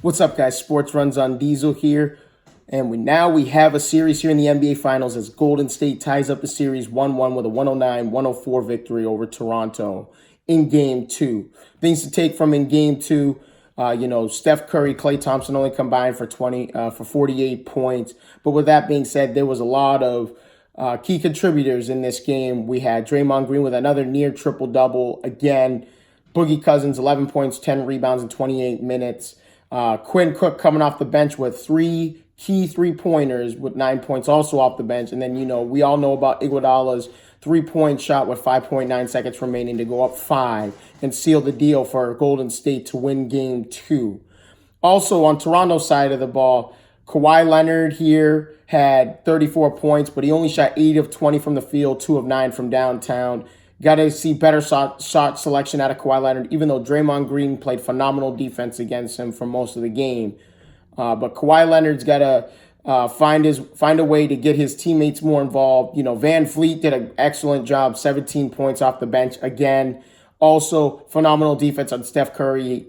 What's up, guys? Sports Runs on Diesel here. And we have a series here in the NBA Finals as Golden State ties up the series 1-1 with a 109-104 victory over Toronto in Game 2. Things to take from in Game 2, Steph Curry, Klay Thompson only combined for 48 points. But with that being said, there was a lot of key contributors in this game. We had Draymond Green with another near triple-double again. Boogie Cousins, 11 points, 10 rebounds in 28 minutes. Quinn Cook coming off the bench with 3 key three-pointers with 9 points also off the bench. And then, we all know about Iguodala's three-point shot with 5.9 seconds remaining to go up 5 and seal the deal for Golden State to win Game 2. Also, on Toronto's side of the ball, Kawhi Leonard here had 34 points, but he only shot 8 of 20 from the field, 2 of 9 from downtown. Got to see better shot selection out of Kawhi Leonard, even though Draymond Green played phenomenal defense against him for most of the game. But Kawhi Leonard's got to find a way to get his teammates more involved. Van Fleet did an excellent job, 17 points off the bench again. Also, phenomenal defense on Steph Curry.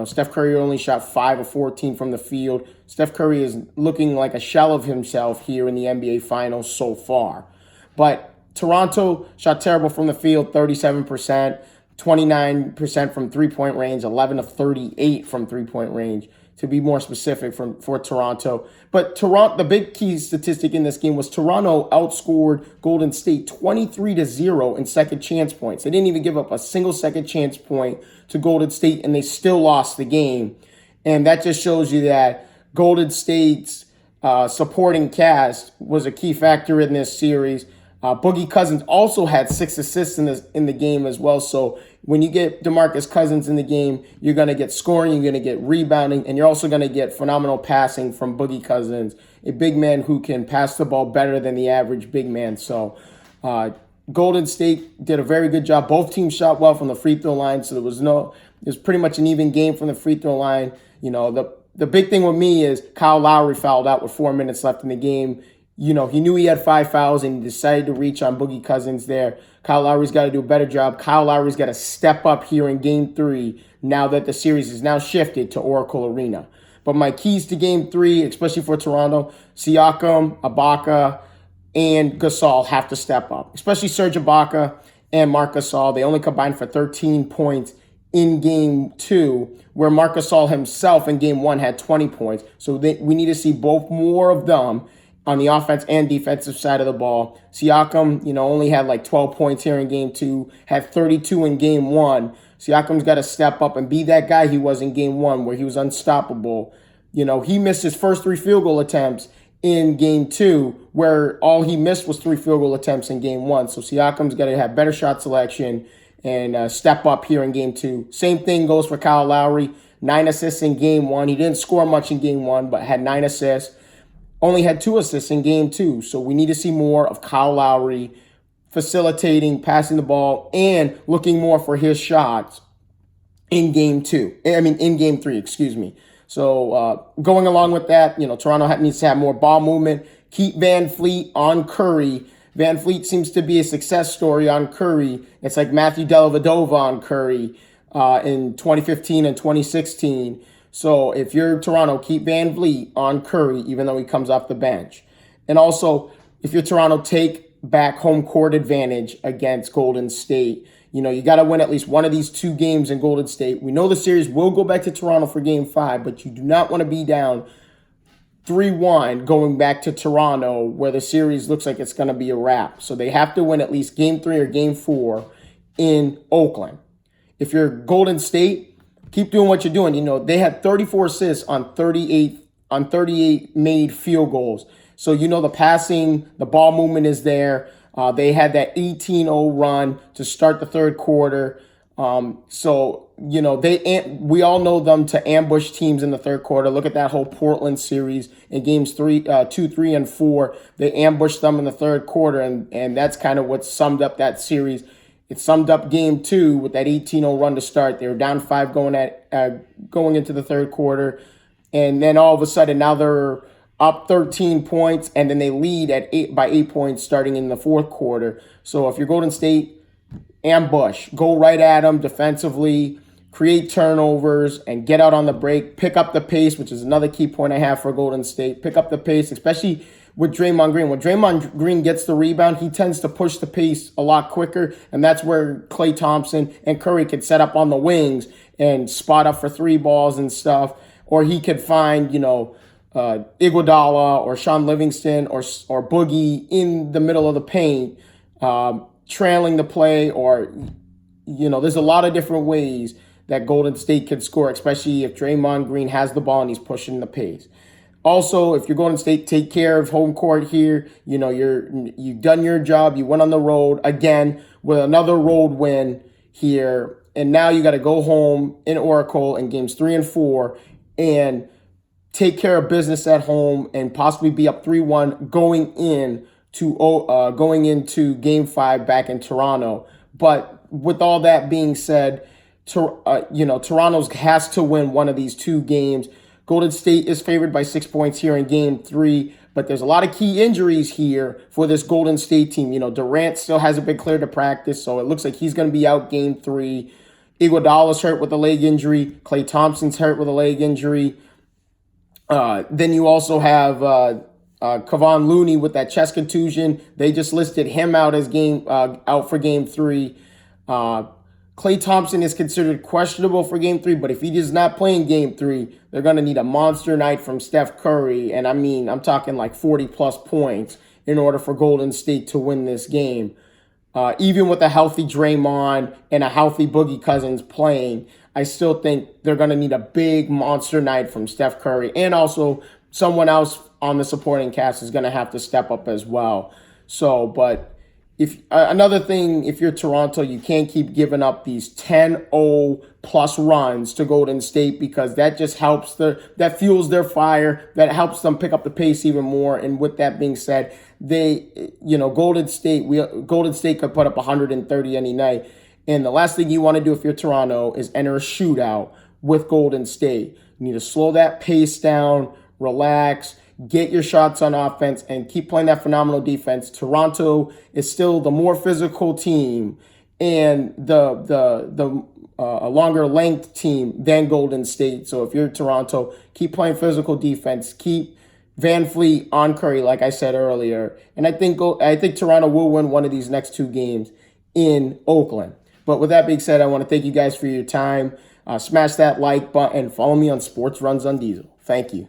Steph Curry only shot 5 of 14 from the field. Steph Curry is looking like a shell of himself here in the NBA Finals so far. But Toronto shot terrible from the field, 37%, 29% from three-point range, 11 of 38 from three-point range, to be more specific for Toronto. But the big key statistic in this game was Toronto outscored Golden State 23-0 in second chance points. They didn't even give up a single second chance point to Golden State, and they still lost the game. And that just shows you that Golden State's supporting cast was a key factor in this series. Boogie Cousins also had 6 assists in the game as well. So when you get DeMarcus Cousins in the game, you're going to get scoring, you're going to get rebounding, and you're also going to get phenomenal passing from Boogie Cousins, a big man who can pass the ball better than the average big man. So Golden State did a very good job. Both teams shot well from the free throw line, so it was pretty much an even game from the free throw line. The big thing with me is Kyle Lowry fouled out with 4 minutes left in the game. He knew he had 5 fouls and he decided to reach on Boogie Cousins there. Kyle Lowry's got to do a better job. Kyle Lowry's got to step up here in Game 3 now that the series is now shifted to Oracle Arena. But my keys to Game 3, especially for Toronto, Siakam, Ibaka, and Gasol have to step up, especially Serge Ibaka and Marc Gasol. They only combined for 13 points in Game 2, where Marc Gasol himself in Game 1 had 20 points. So we need to see more of them on the offense and defensive side of the ball. Siakam, only had like 12 points here in Game 2, had 32 in Game 1. Siakam's got to step up and be that guy he was in Game 1 where he was unstoppable. He missed his first 3 field goal attempts in Game 2 where all he missed was 3 field goal attempts in Game 1. So Siakam's got to have better shot selection and step up here in Game 2. Same thing goes for Kyle Lowry. 9 assists in Game 1. He didn't score much in Game 1, but had 9 assists. Only had 2 assists in Game 2. So we need to see more of Kyle Lowry facilitating, passing the ball, and looking more for his shots in Game 3, excuse me. So going along with that, Toronto needs to have more ball movement. Keep Van Fleet on Curry. Van Fleet seems to be a success story on Curry. It's like Matthew Dellavedova on Curry in 2015 and 2016. So if you're Toronto, keep Van Vliet on Curry, even though he comes off the bench. And also, if you're Toronto, take back home court advantage against Golden State. You got to win at least one of these 2 games in Golden State. We know the series will go back to Toronto for Game 5, but you do not want to be down 3-1 going back to Toronto where the series looks like it's going to be a wrap. So they have to win at least Game 3 or Game 4 in Oakland. If you're Golden State, keep doing what you're doing. They had 34 assists on 38 made field goals. So, the passing, the ball movement is there. They had that 18-0 run to start the third quarter. We all know them to ambush teams in the third quarter. Look at that whole Portland series in games 2, 3, and 4. They ambushed them in the third quarter, and that's kind of what summed up that series. It summed up Game 2 with that 18-0 run to start. They were down 5 going into the third quarter. And then all of a sudden, now they're up 13 points, and then they lead by 8 points starting in the fourth quarter. So if you're Golden State, ambush. Go right at them defensively. create turnovers, and get out on the break, pick up the pace, which is another key point I have for Golden State. Pick up the pace, especially with Draymond Green. When Draymond Green gets the rebound, he tends to push the pace a lot quicker, and that's where Klay Thompson and Curry could set up on the wings and spot up for three balls and stuff. Or he could find, Iguodala or Sean Livingston or Boogie in the middle of the paint, trailing the play, or, there's a lot of different ways that Golden State could score, especially if Draymond Green has the ball and he's pushing the pace. Also, if you're Golden State, take care of home court here. You've done your job. You went on the road again with another road win here. And now you got to go home in Oracle in games 3 and 4 and take care of business at home and possibly be up 3-1 going into game 5 back in Toronto. But with all that being said, Toronto has to win one of these two games. Golden State is favored by 6 points here in game 3, but there's a lot of key injuries here for this Golden State team. Durant still hasn't been cleared to practice, so it looks like he's going to be out game 3. Iguodala's hurt with a leg injury. Klay Thompson's hurt with a leg injury. Then you also have Kevon Looney with that chest contusion. They just listed him out as out for game 3. Klay Thompson is considered questionable for game 3, but if he is not playing game 3, they're going to need a monster night from Steph Curry. And I'm talking like 40-plus points in order for Golden State to win this game. Even with a healthy Draymond and a healthy Boogie Cousins playing, I still think they're going to need a big monster night from Steph Curry. And also someone else on the supporting cast is going to have to step up as well. But if another thing, if you're Toronto, you can't keep giving up these 10-0 plus runs to Golden State, because that just helps that fuels their fire, that helps them pick up the pace even more. And with that being said, Golden State could put up 130 any night. And the last thing you want to do if you're Toronto is enter a shootout with Golden State. You need to slow that pace down, relax, get your shots on offense, and keep playing that phenomenal defense. Toronto is still the more physical team and a longer length team than Golden State. So if you're Toronto, keep playing physical defense. Keep Van Fleet on Curry, like I said earlier. And I think Toronto will win one of these next 2 games in Oakland. But with that being said, I want to thank you guys for your time. Smash that like button. Follow me on Sports Runs on Diesel. Thank you.